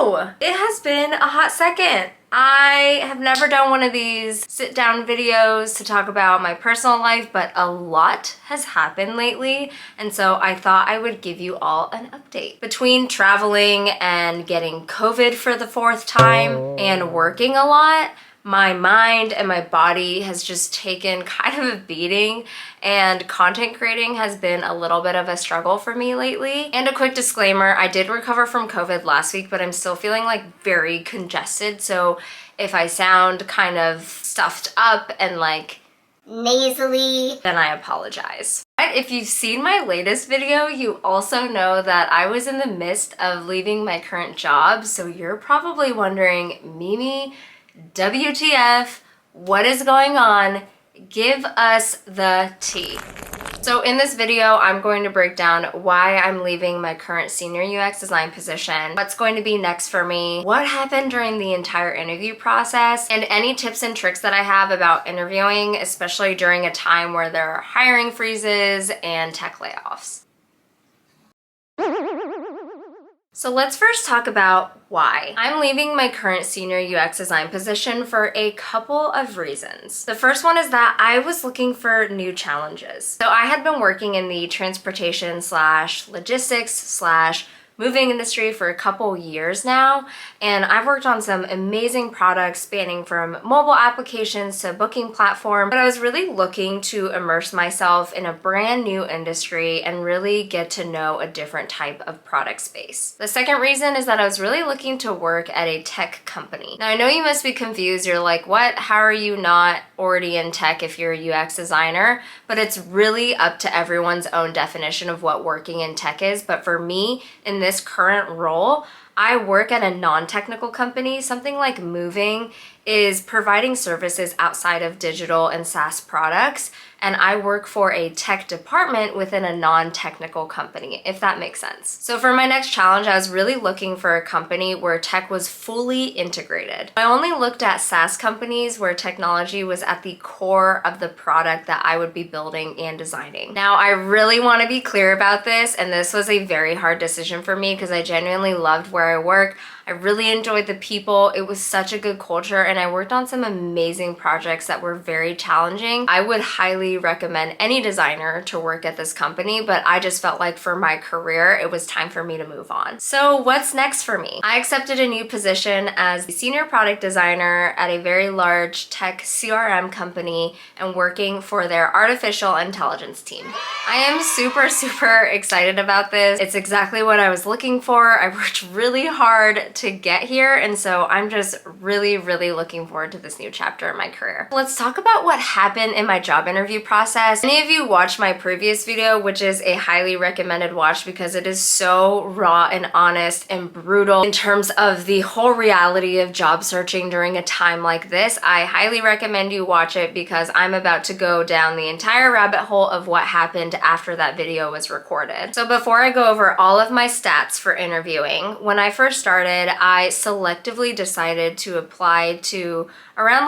Hello! It has been a hot second. I have never done one of these sit-down videos to talk about my personal life, but a lot has happened lately, and so I thought I would give you all an update. Between traveling and getting COVID for the 4th time and working a lot, my mind and my body has just taken kind of a beating, and content creating has been a little bit of a struggle for me lately. And a quick disclaimer, I did recover from COVID last week, but I'm still feeling like very congested, so if I sound kind of stuffed up and like nasally, then I apologize. But if you've seen my latest video, you also know that I was in the midst of leaving my current job, so you're probably wondering, Mimi, WTF, what is going on? Give us the tea. So in this video, I'm going to break down why I'm leaving my current senior UX design position, what's going to be next for me, what happened during the entire interview process, and any tips and tricks that I have about interviewing, especially during a time where there are hiring freezes and tech layoffs. So let's first talk about why. I'm leaving my current senior UX design position for a couple of reasons. The first one is that I was looking for new challenges. So I had been working in the transportation / logistics / moving industry for a couple years now, and I've worked on some amazing products spanning from mobile applications to booking platform, but I was really looking to immerse myself in a brand new industry and really get to know a different type of product space. The second reason is that I was really looking to work at a tech company. Now I know you must be confused, you're like, what? How are you not already in tech if you're a UX designer? But it's really up to everyone's own definition of what working in tech is, but for me, in this current role, I work at a non-technical company. Something like moving is providing services outside of digital and SaaS products, and I work for a tech department within a non-technical company, if that makes sense. So for my next challenge, I was really looking for a company where tech was fully integrated. I only looked at SaaS companies where technology was at the core of the product that I would be building and designing. Now, I really want to be clear about this, and this was a very hard decision for me because I genuinely loved where I work. I really enjoyed the people. It was such a good culture, and I worked on some amazing projects that were very challenging. I would highly recommend any designer to work at this company, but I just felt like for my career, it was time for me to move on. So what's next for me? I accepted a new position as the senior product designer at a very large tech CRM company and working for their artificial intelligence team. I am super excited about this. It's exactly what I was looking for. I worked really hard to get here, and so I'm just really looking forward to this new chapter in my career. Let's talk about what happened in my job interview process. Many of you watched my previous video, which is a highly recommended watch because it is so raw and honest and brutal in terms of the whole reality of job searching during a time like this. I highly recommend you watch it because I'm about to go down the entire rabbit hole of what happened after that video was recorded. So before I go over all of my stats for interviewing, when I first started, I selectively decided to apply to around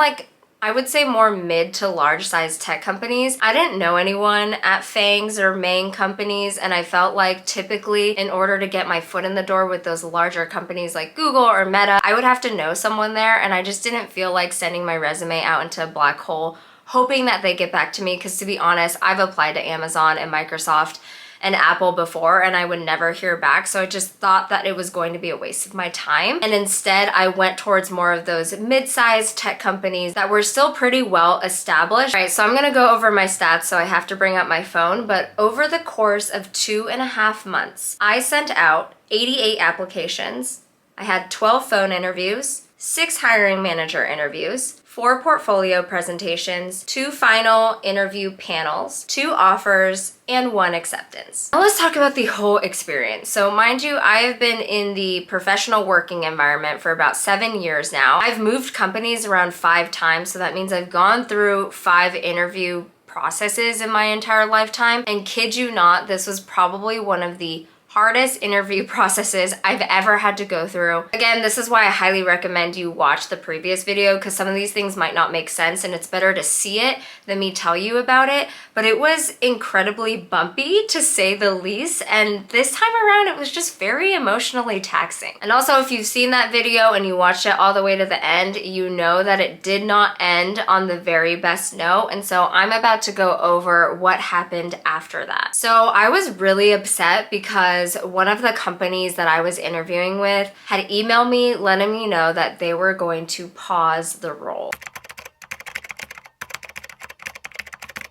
I would say more mid to large size tech companies. I didn't know anyone at FANGs or main companies, and I felt like typically in order to get my foot in the door with those larger companies like Google or Meta, I would have to know someone there, and I just didn't feel like sending my resume out into a black hole hoping that they get back to me, because to be honest, I've applied to Amazon and Microsoft and Apple before and I would never hear back, so I just thought that it was going to be a waste of my time. And instead I went towards more of those mid-sized tech companies that were still pretty well established. All right, so I'm gonna go over my stats, so I have to bring up my phone, but over the course of 2.5 months, I sent out 88 applications. I had 12 phone interviews, 6 hiring manager interviews, 4 portfolio presentations, 2 final interview panels, 2 offers, and 1 acceptance. Now let's talk about the whole experience. So mind you, I have been in the professional working environment for about 7 years now. I've moved companies around 5 times, so that means I've gone through 5 interview processes in my entire lifetime. And kid you not, this was probably one of the hardest interview processes I've ever had to go through. Again, this is why I highly recommend you watch the previous video, because some of these things might not make sense and it's better to see it than me tell you about it. But it was incredibly bumpy, to say the least, and this time around it was just very emotionally taxing. And also, if you've seen that video and you watched it all the way to the end, you know that it did not end on the very best note, and so I'm about to go over what happened after that. So I was really upset because one of the companies that I was interviewing with had emailed me letting me know that they were going to pause the role.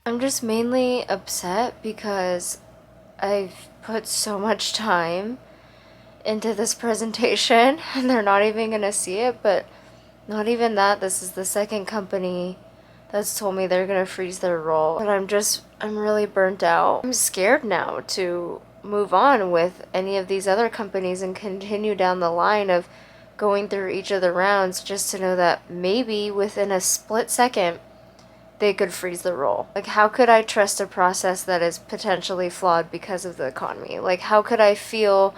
I'm just mainly upset because I've put so much time into this presentation and they're not even gonna see it. But not even that, this is the second company that's told me they're gonna freeze their role. But I'm really burnt out. I'm scared now to move on with any of these other companies and continue down the line of going through each of the rounds, just to know that maybe within a split second they could freeze the role. Like, how could I trust a process that is potentially flawed because of the economy? Like, how could I feel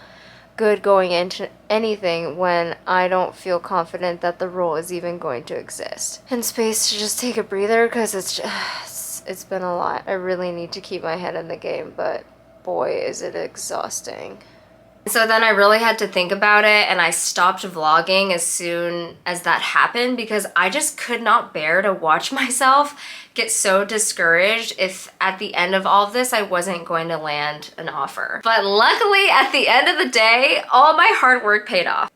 good going into anything when I don't feel confident that the role is even going to exist? And space to just take a breather, because it's been a lot. I really need to keep my head in the game, but boy, is it exhausting. So then I really had to think about it, and I stopped vlogging as soon as that happened, because I just could not bear to watch myself get so discouraged if at the end of all of this I wasn't going to land an offer. But luckily, at the end of the day, all my hard work paid off.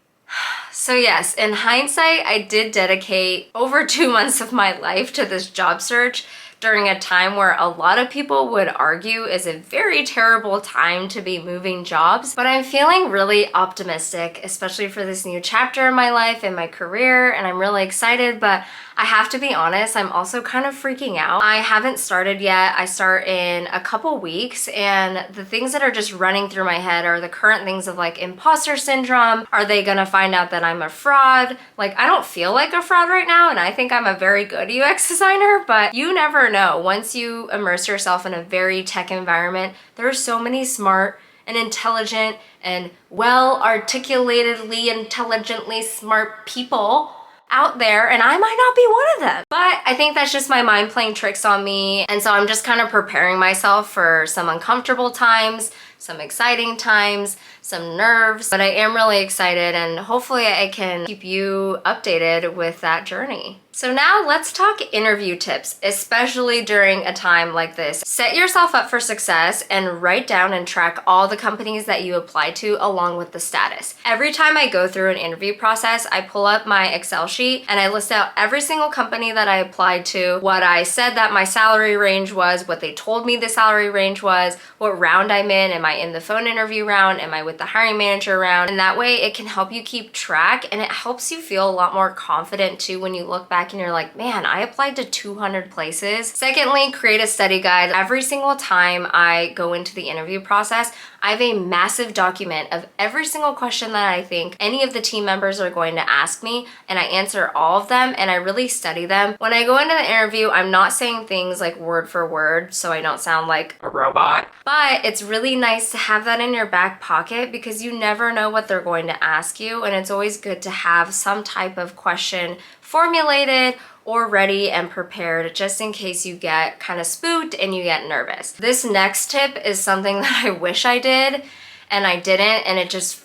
So yes, in hindsight, I did dedicate over 2 months of my life to this job search during a time where a lot of people would argue is a very terrible time to be moving jobs. But I'm feeling really optimistic, especially for this new chapter in my life and my career, and I'm really excited. But I have to be honest, I'm also kind of freaking out. I haven't started yet. I start in a couple weeks, and the things that are just running through my head are the current things of like imposter syndrome. Are they gonna find out that I'm a fraud? Like, I don't feel like a fraud right now, and I think I'm a very good UX designer, but you never know. Once you immerse yourself in a very tech environment, there are so many smart and intelligent and well-articulatedly, intelligently smart people out there, and I might not be one of them. But I think that's just my mind playing tricks on me, and so I'm just kind of preparing myself for some uncomfortable times, some exciting times, some nerves, but I am really excited, and hopefully I can keep you updated with that journey. So now let's talk interview tips, especially during a time like this. Set yourself up for success and write down and track all the companies that you apply to along with the status. Every time I go through an interview process, I pull up my Excel sheet and I list out every single company that I applied to, what I said that my salary range was, what they told me the salary range was, what round I'm in. Am I in the phone interview round? Am I with the hiring manager round? And that way it can help you keep track, and it helps you feel a lot more confident too when you look back and you're like, man, I applied to 200 places. Secondly, create a study guide. Every single time I go into the interview process, I have a massive document of every single question that I think any of the team members are going to ask me, and I answer all of them, and I really study them. When I go into the interview, I'm not saying things like word for word so I don't sound like a robot, but it's really nice to have that in your back pocket because you never know what they're going to ask you, and it's always good to have some type of question formulated or ready and prepared just in case you get kind of spooked and you get nervous. This next tip is something that I wish I did and I didn't, and it just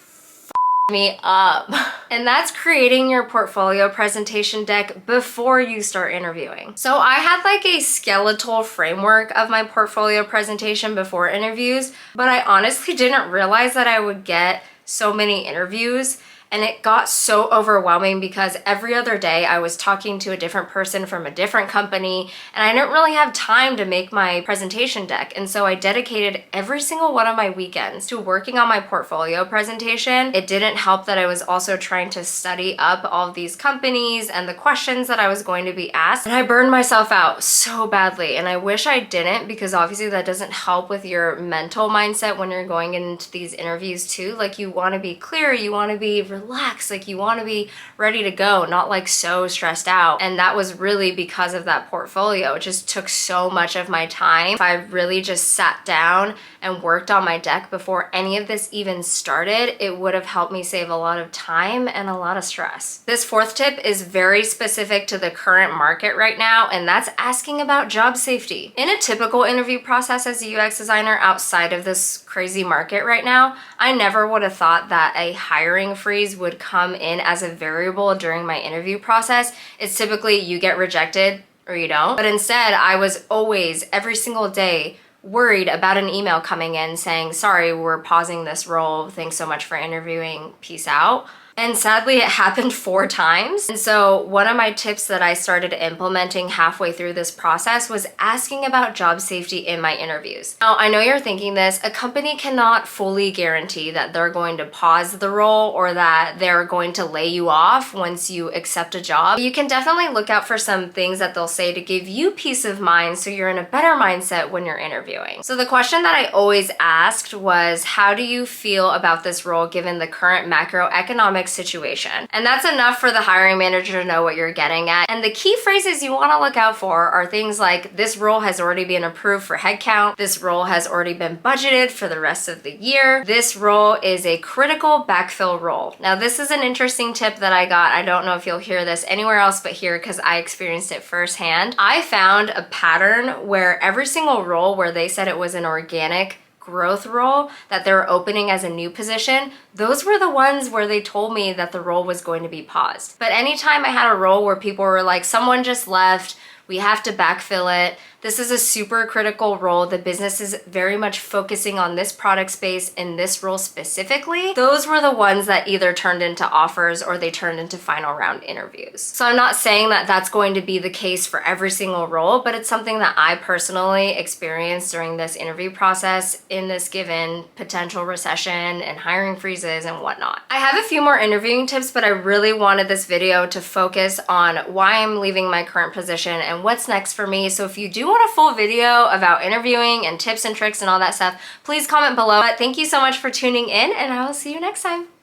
me up. And that's creating your portfolio presentation deck before you start interviewing. So I had like a skeletal framework of my portfolio presentation before interviews, but I honestly didn't realize that I would get so many interviews. And it got so overwhelming because every other day I was talking to a different person from a different company, and I didn't really have time to make my presentation deck. And so I dedicated every single one of my weekends to working on my portfolio presentation. It didn't help that I was also trying to study up all of these companies and the questions that I was going to be asked. And I burned myself out so badly. And I wish I didn't, because obviously that doesn't help with your mental mindset when you're going into these interviews too. Like, you want to be clear, you want to be relaxed. Like you want to be ready to go, not like so stressed out. And that was really because of that portfolio. It just took so much of my time. If I really just sat down and worked on my deck before any of this even started, it would have helped me save a lot of time and a lot of stress. This fourth tip is very specific to the current market right now, and that's asking about job safety. In a typical interview process as a UX designer outside of this crazy market right now, I never would have thought that a hiring freeze would come in as a variable during my interview process. It's typically you get rejected or you don't. But instead, I was always, every single day, worried about an email coming in saying, sorry, we're pausing this role. Thanks so much for interviewing. Peace out. And sadly, it happened 4 times. And so one of my tips that I started implementing halfway through this process was asking about job safety in my interviews. Now, I know you're thinking this, a company cannot fully guarantee that they're going to pause the role or that they're going to lay you off once you accept a job. You can definitely look out for some things that they'll say to give you peace of mind so you're in a better mindset when you're interviewing. So the question that I always asked was, how do you feel about this role given the current macroeconomic situation? And that's enough for the hiring manager to know what you're getting at. And the key phrases you want to look out for are things like, this role has already been approved for headcount, this role has already been budgeted for the rest of the year, this role is a critical backfill role. Now this is an interesting tip that I got. I don't know if you'll hear this anywhere else but here because I experienced it firsthand. I found a pattern where every single role where they said it was an organic growth role that they were opening as a new position, those were the ones where they told me that the role was going to be paused. But anytime I had a role where people were like, someone just left, we have to backfill it, this is a super critical role, the business is very much focusing on this product space in this role specifically, those were the ones that either turned into offers or they turned into final round interviews. So I'm not saying that that's going to be the case for every single role, but it's something that I personally experienced during this interview process in this given potential recession and hiring freezes and whatnot. I have a few more interviewing tips, but I really wanted this video to focus on why I'm leaving my current position and what's next for me. So if you do want a full video about interviewing and tips and tricks and all that stuff, please comment below. But thank you so much for tuning in, and I will see you next time.